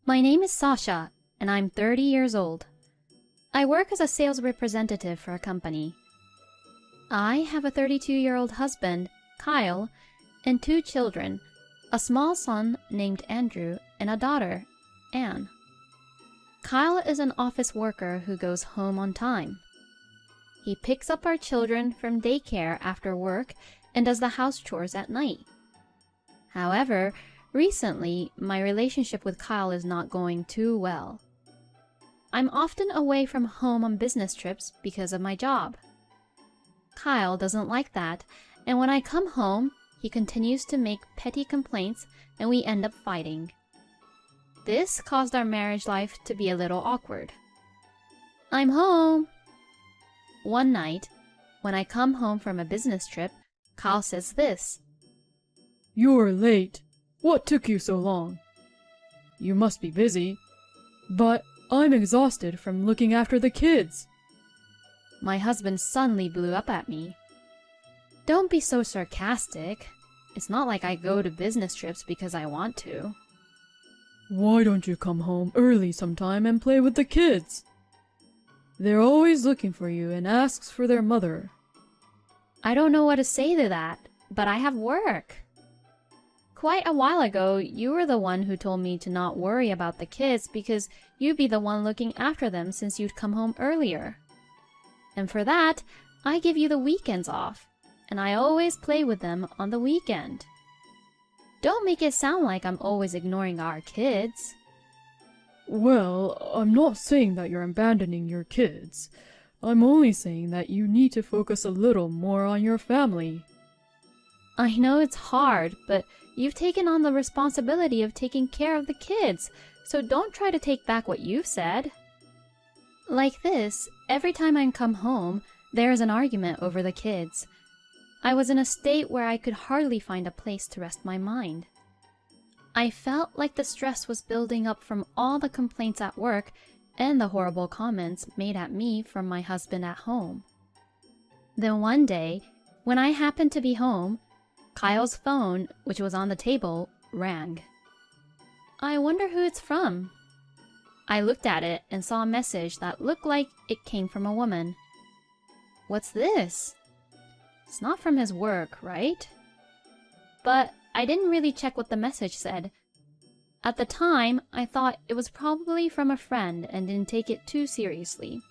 My name is Sasha, and I'm 30 years old. I work as a sales representative for a company. I have a 32-year-old husband, Kyle, and two children, a small son named Andrew and a daughter, Anne. Kyle is an office worker who goes home on time. He picks up our children from daycare after work and does the house chores at night. However, recently, my relationship with Kyle is not going too well. I'm often away from home on business trips because of my job. Kyle doesn't like that, and when I come home, he continues to make petty complaints and we end up fighting. This caused our marriage life to be a little awkward. I'm home! One night, when I come home from a business trip, Kyle says this. "You're late. What took you so long? You must be busy. But I'm exhausted from looking after the kids." My husband suddenly blew up at me. Don't be so sarcastic. It's not like I go to business trips because I want to. "Why don't you come home early sometime and play with the kids? They're always looking for you and asks for their mother." I don't know what to say to that, but I have work. Quite a while ago, you were the one who told me to not worry about the kids because you'd be the one looking after them since you'd come home earlier. And for that, I give you the weekends off, and I always play with them on the weekend. Don't make it sound like I'm always ignoring our kids. "Well, I'm not saying that you're abandoning your kids. I'm only saying that you need to focus a little more on your family." I know it's hard, but you've taken on the responsibility of taking care of the kids, so don't try to take back what you've said. Like this, every time I come home, there is an argument over the kids. I was in a state where I could hardly find a place to rest my mind. I felt like the stress was building up from all the complaints at work and the horrible comments made at me from my husband at home. Then one day, when I happened to be home, Kyle's phone, which was on the table, rang. I wonder who it's from. I looked at it and saw a message that looked like it came from a woman. What's this? It's not from his work, right? But I didn't really check what the message said. At the time, I thought it was probably from a friend and didn't take it too seriously.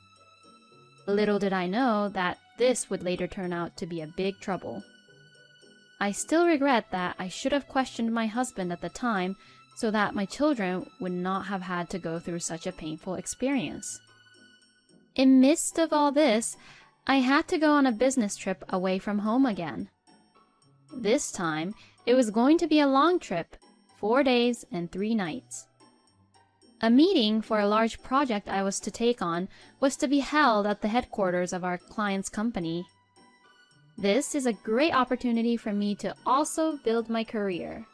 Little did I know that this would later turn out to be a big trouble. I still regret that I should have questioned my husband at the time so that my children would not have had to go through such a painful experience. In midst of all this, I had to go on a business trip away from home again. This time, it was going to be a long trip, 4 days and 3 nights. A meeting for a large project I was to take on was to be held at the headquarters of our client's company. This is a great opportunity for me to also build my career.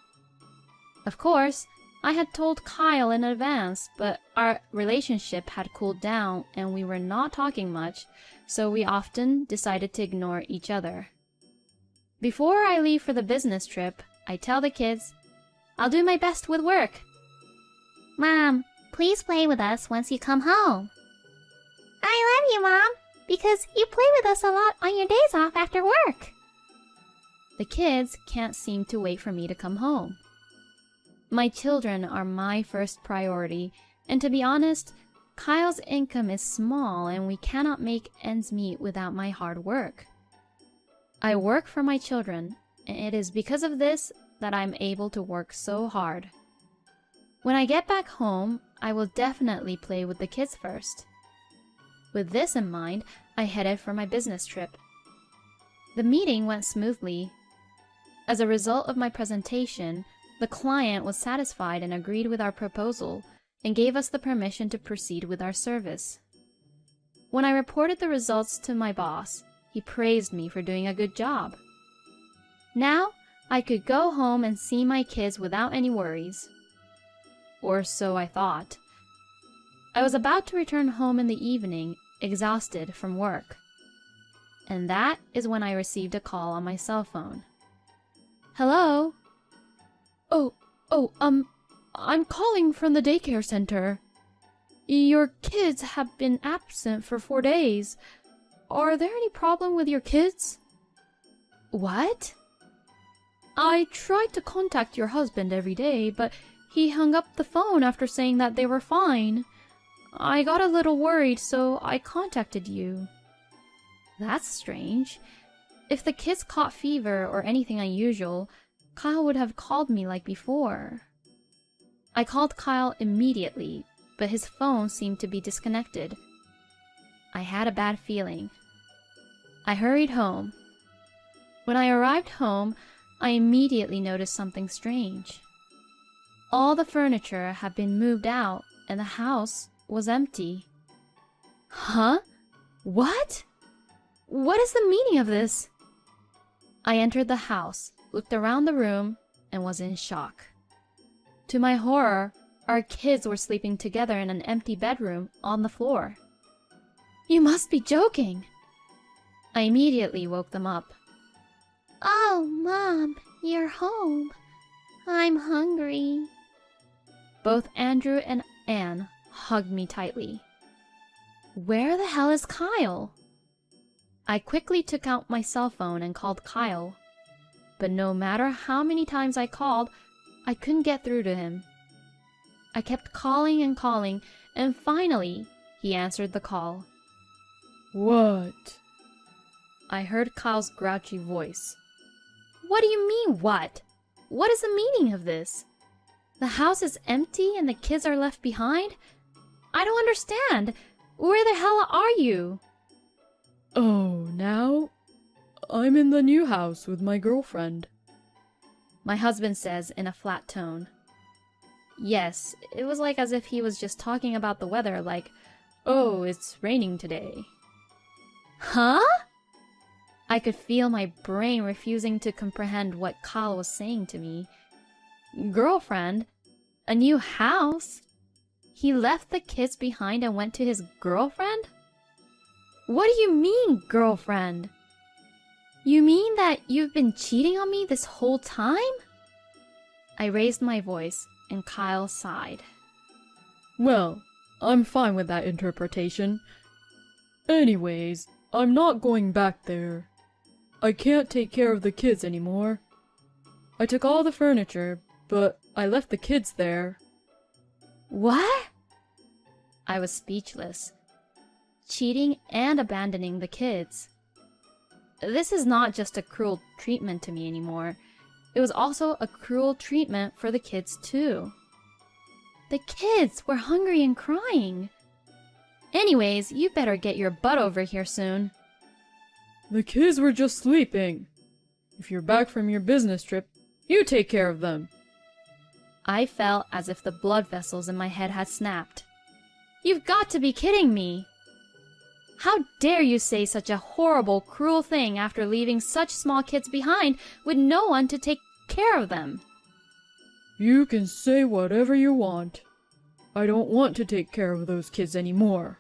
Of course, I had told Kyle in advance, but our relationship had cooled down and we were not talking much, so we often decided to ignore each other. Before I leave for the business trip, I tell the kids, I'll do my best with work. Mom, please play with us once you come home. I love you, Mom, because you play with us a lot on your days off after work. The kids can't seem to wait for me to come home. My children are my first priority, and to be honest, Kyle's income is small and we cannot make ends meet without my hard work. I work for my children, and it is because of this that I'm able to work so hard. When I get back home, I will definitely play with the kids first. With this in mind, I headed for my business trip. The meeting went smoothly. As a result of my presentation, the client was satisfied and agreed with our proposal and gave us the permission to proceed with our service. When I reported the results to my boss, he praised me for doing a good job. Now, I could go home and see my kids without any worries. Or so I thought. I was about to return home in the evening, exhausted from work. And that is when I received a call on my cell phone. Hello? I'm calling from the daycare center. Your kids have been absent for 4 days. Are there any problem with your kids? What? I tried to contact your husband every day, but he hung up the phone after saying that they were fine. I got a little worried, so I contacted you. That's strange. If the kids caught fever or anything unusual, Kyle would have called me like before. I called Kyle immediately, but his phone seemed to be disconnected. I had a bad feeling. I hurried home. When I arrived home, I immediately noticed something strange. All the furniture had been moved out and the house was empty. Huh? What? What is the meaning of this? I entered the house, looked around the room, and was in shock. To my horror, our kids were sleeping together in an empty bedroom on the floor. You must be joking. I immediately woke them up. Oh, Mom, you're home. I'm hungry. Both Andrew and Anne hugged me tightly. Where the hell is Kyle? I quickly took out my cell phone and called Kyle. But no matter how many times I called, I couldn't get through to him. I kept calling and calling, and finally, he answered the call. What? I heard Kyle's grouchy voice. What do you mean, what? What is the meaning of this? The house is empty and the kids are left behind? I don't understand. Where the hell are you? Oh, now? I'm in the new house with my girlfriend. My husband says in a flat tone. Yes, it was like as if he was just talking about the weather, like, oh, it's raining today. Huh? I could feel my brain refusing to comprehend what Kyle was saying to me. Girlfriend? A new house? He left the kids behind and went to his girlfriend? What do you mean, girlfriend? You mean that you've been cheating on me this whole time? I raised my voice, and Kyle sighed. Well, I'm fine with that interpretation. Anyways, I'm not going back there. I can't take care of the kids anymore. I took all the furniture, but I left the kids there. What? I was speechless. Cheating and abandoning the kids. This is not just a cruel treatment to me anymore. It was also a cruel treatment for the kids too. The kids were hungry and crying. Anyways, you better get your butt over here soon. The kids were just sleeping. If you're back from your business trip, you take care of them. I felt as if the blood vessels in my head had snapped. You've got to be kidding me! How dare you say such a horrible, cruel thing after leaving such small kids behind with no one to take care of them? You can say whatever you want. I don't want to take care of those kids anymore.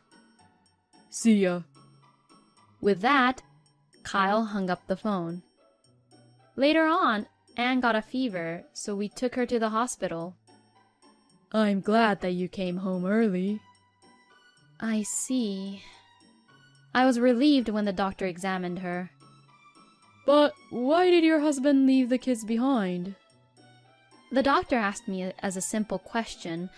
See ya. With that, Kyle hung up the phone. Later on, Anne got a fever, so we took her to the hospital. I'm glad that you came home early. I see. I was relieved when the doctor examined her. But why did your husband leave the kids behind? The doctor asked me as a simple question,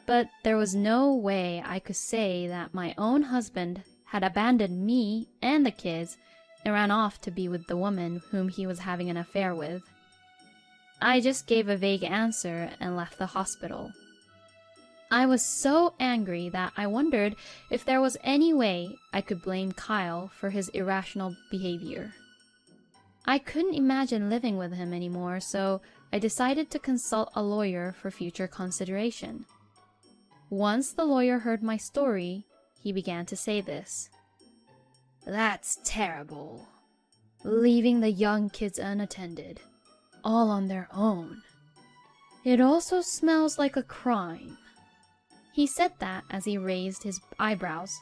but there was no way I could say that my own husband had abandoned me and the kids and ran off to be with the woman whom he was having an affair with. I just gave a vague answer and left the hospital. I was so angry that I wondered if there was any way I could blame Kyle for his irrational behavior. I couldn't imagine living with him anymore, so I decided to consult a lawyer for future consideration. Once the lawyer heard my story, he began to say this. That's terrible. Leaving the young kids unattended, all on their own. It also smells like a crime. He said that as he raised his eyebrows.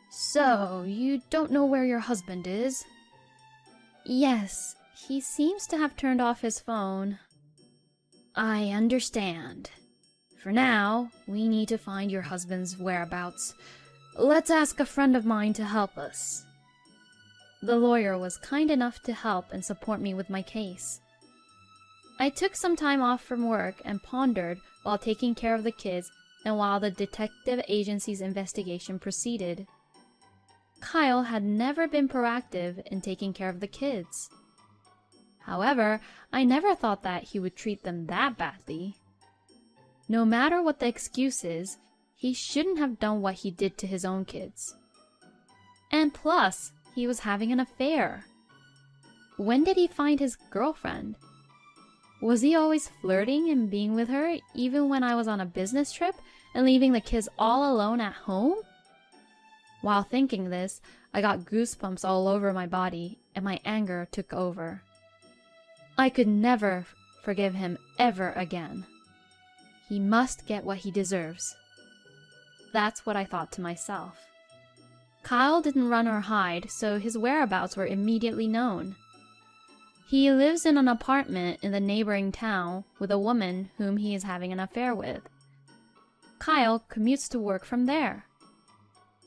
So, you don't know where your husband is? Yes, he seems to have turned off his phone. I understand. For now, we need to find your husband's whereabouts. Let's ask a friend of mine to help us." The lawyer was kind enough to help and support me with my case. I took some time off from work and pondered while taking care of the kids and while the detective agency's investigation proceeded. Kyle had never been proactive in taking care of the kids. However, I never thought that he would treat them that badly. No matter what the excuse is, he shouldn't have done what he did to his own kids. And plus, he was having an affair. When did he find his girlfriend? Was he always flirting and being with her even when I was on a business trip and leaving the kids all alone at home? While thinking this, I got goosebumps all over my body and my anger took over. I could never forgive him ever again. He must get what he deserves. That's what I thought to myself. Kyle didn't run or hide, so his whereabouts were immediately known. He lives in an apartment in the neighboring town with a woman whom he is having an affair with. Kyle commutes to work from there.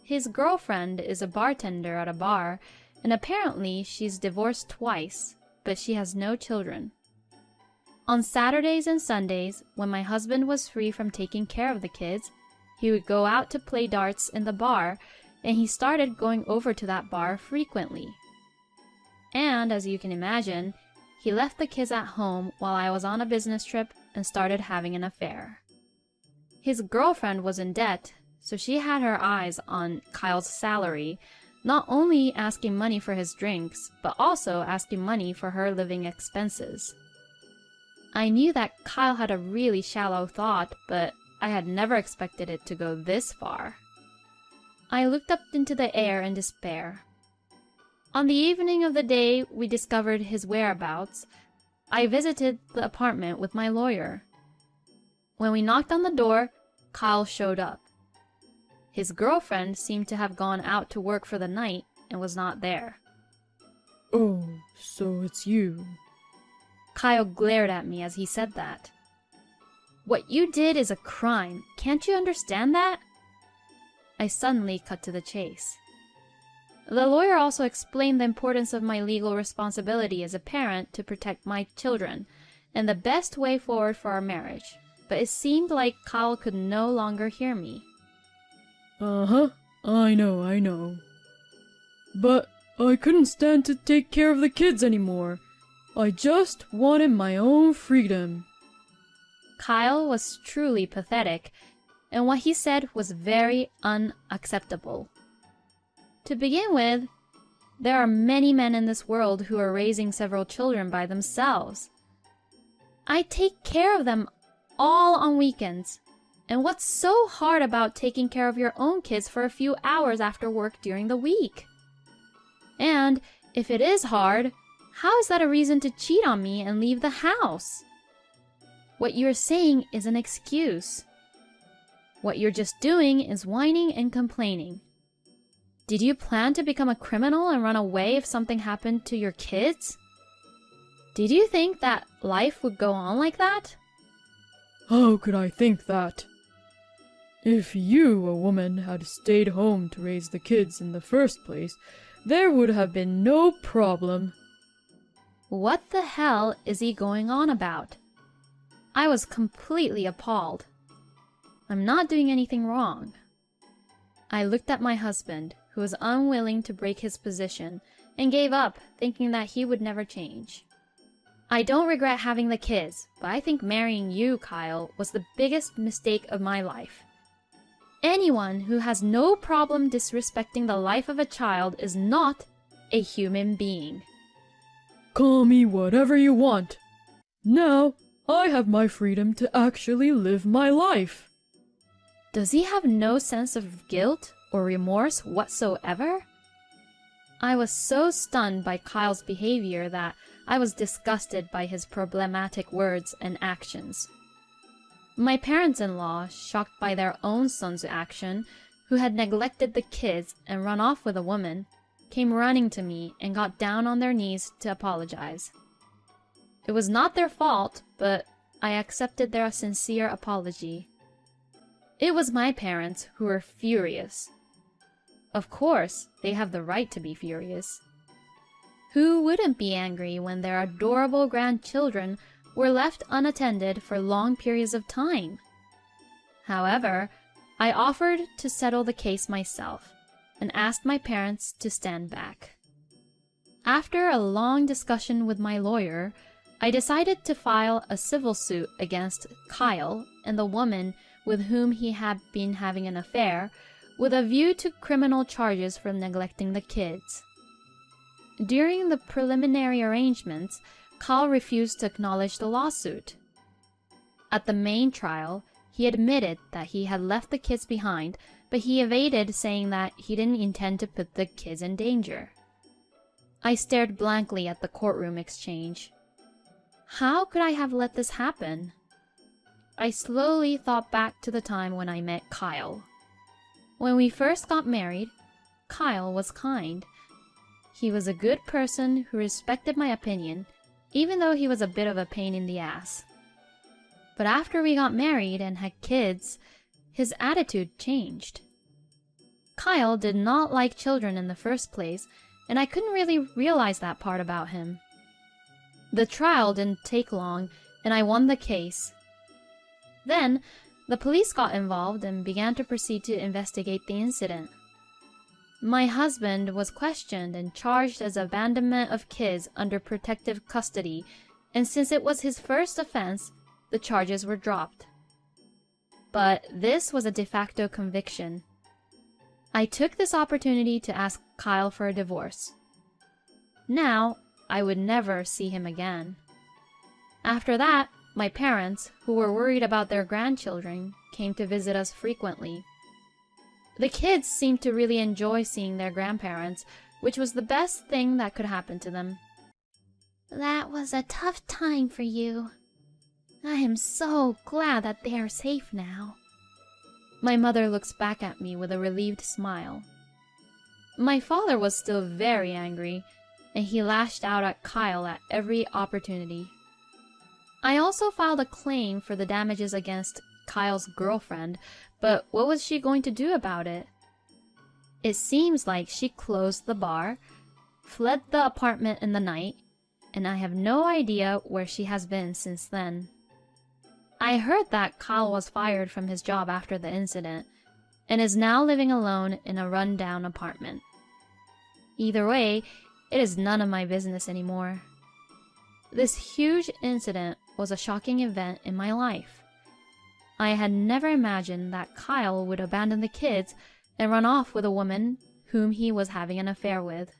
His girlfriend is a bartender at a bar, and apparently she's divorced twice, but she has no children. On Saturdays and Sundays, when my husband was free from taking care of the kids, he would go out to play darts in the bar, and he started going over to that bar frequently. And as you can imagine, he left the kids at home while I was on a business trip and started having an affair. His girlfriend was in debt, so she had her eyes on Kyle's salary, not only asking money for his drinks, but also asking money for her living expenses. I knew that Kyle had a really shallow thought, but I had never expected it to go this far. I looked up into the air in despair. On the evening of the day we discovered his whereabouts, I visited the apartment with my lawyer. When we knocked on the door, Kyle showed up. His girlfriend seemed to have gone out to work for the night and was not there. "Oh, so it's you." Kyle glared at me as he said that. "What you did is a crime. Can't you understand that?" I suddenly cut to the chase. The lawyer also explained the importance of my legal responsibility as a parent to protect my children and the best way forward for our marriage, but it seemed like Kyle could no longer hear me. "Uh-huh, I know. But I couldn't stand to take care of the kids anymore. I just wanted my own freedom." Kyle was truly pathetic, and what he said was very unacceptable. To begin with, there are many men in this world who are raising several children by themselves. I take care of them all on weekends. And what's so hard about taking care of your own kids for a few hours after work during the week? And if it is hard, how is that a reason to cheat on me and leave the house? What you're saying is an excuse. What you're just doing is whining and complaining. Did you plan to become a criminal and run away if something happened to your kids? Did you think that life would go on like that? How could I think that? If you, a woman, had stayed home to raise the kids in the first place, there would have been no problem. What the hell is he going on about? I was completely appalled. I'm not doing anything wrong. I looked at my husband, who was unwilling to break his position, and gave up, thinking that he would never change. I don't regret having the kids, but I think marrying you, Kyle, was the biggest mistake of my life. Anyone who has no problem disrespecting the life of a child is not a human being. Call me whatever you want. Now, I have my freedom to actually live my life. Does he have no sense of guilt or remorse whatsoever? I was so stunned by Kyle's behavior that I was disgusted by his problematic words and actions. My parents-in-law, shocked by their own son's action, who had neglected the kids and run off with a woman, came running to me and got down on their knees to apologize. It was not their fault, but I accepted their sincere apology, It was my parents who were furious. Of course, they have the right to be furious. Who wouldn't be angry when their adorable grandchildren were left unattended for long periods of time? However, I offered to settle the case myself and asked my parents to stand back. After a long discussion with my lawyer, I decided to file a civil suit against Kyle and the woman with whom he had been having an affair, with a view to criminal charges for neglecting the kids. During the preliminary arrangements, Kyle refused to acknowledge the lawsuit. At the main trial, he admitted that he had left the kids behind, but he evaded saying that he didn't intend to put the kids in danger. I stared blankly at the courtroom exchange. How could I have let this happen? I slowly thought back to the time when I met Kyle. When we first got married, Kyle was kind. He was a good person who respected my opinion, even though he was a bit of a pain in the ass. But after we got married and had kids, his attitude changed. Kyle did not like children in the first place, and I couldn't really realize that part about him. The trial didn't take long, and I won the case. Then, the police got involved and began to proceed to investigate the incident. My husband was questioned and charged as abandonment of kids under protective custody, and since it was his first offense, the charges were dropped. But this was a de facto conviction. I took this opportunity to ask Kyle for a divorce. Now, I would never see him again. After that, my parents, who were worried about their grandchildren, came to visit us frequently. The kids seemed to really enjoy seeing their grandparents, which was the best thing that could happen to them. That was a tough time for you. I am so glad that they are safe now. My mother looks back at me with a relieved smile. My father was still very angry, and he lashed out at Kyle at every opportunity. I also filed a claim for the damages against Kyle's girlfriend, but what was she going to do about it? It seems like she closed the bar, fled the apartment in the night, and I have no idea where she has been since then. I heard that Kyle was fired from his job after the incident, and is now living alone in a run-down apartment. Either way, it is none of my business anymore. This huge incident was a shocking event in my life. I had never imagined that Kyle would abandon the kids and run off with a woman whom he was having an affair with.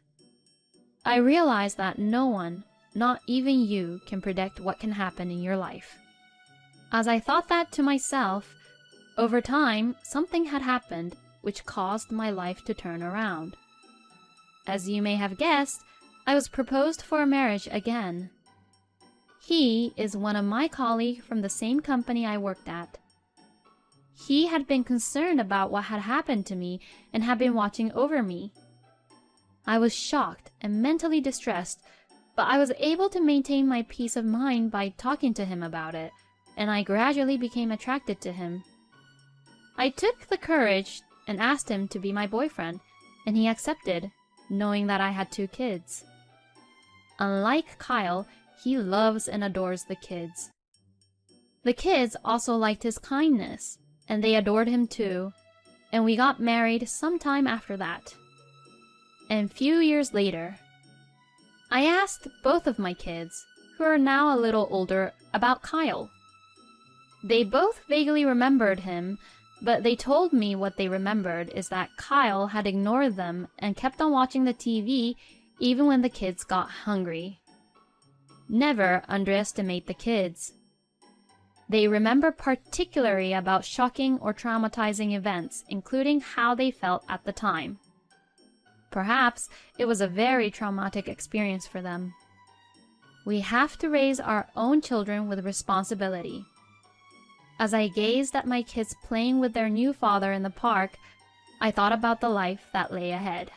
I realized that no one, not even you, can predict what can happen in your life. As I thought that to myself, over time, something had happened which caused my life to turn around. As you may have guessed, I was proposed for marriage again. He is one of my colleagues from the same company I worked at. He had been concerned about what had happened to me and had been watching over me. I was shocked and mentally distressed, but I was able to maintain my peace of mind by talking to him about it, and I gradually became attracted to him. I took the courage and asked him to be my boyfriend, and he accepted, knowing that I had 2 kids. Unlike Kyle, he loves and adores the kids. The kids also liked his kindness, and they adored him too, and we got married sometime after that. And few years later, I asked both of my kids, who are now a little older, about Kyle. They both vaguely remembered him, but they told me what they remembered is that Kyle had ignored them and kept on watching the TV even when the kids got hungry. Never underestimate the kids. They remember particularly about shocking or traumatizing events, including how they felt at the time. Perhaps it was a very traumatic experience for them. We have to raise our own children with responsibility. As I gazed at my kids playing with their new father in the park, I thought about the life that lay ahead.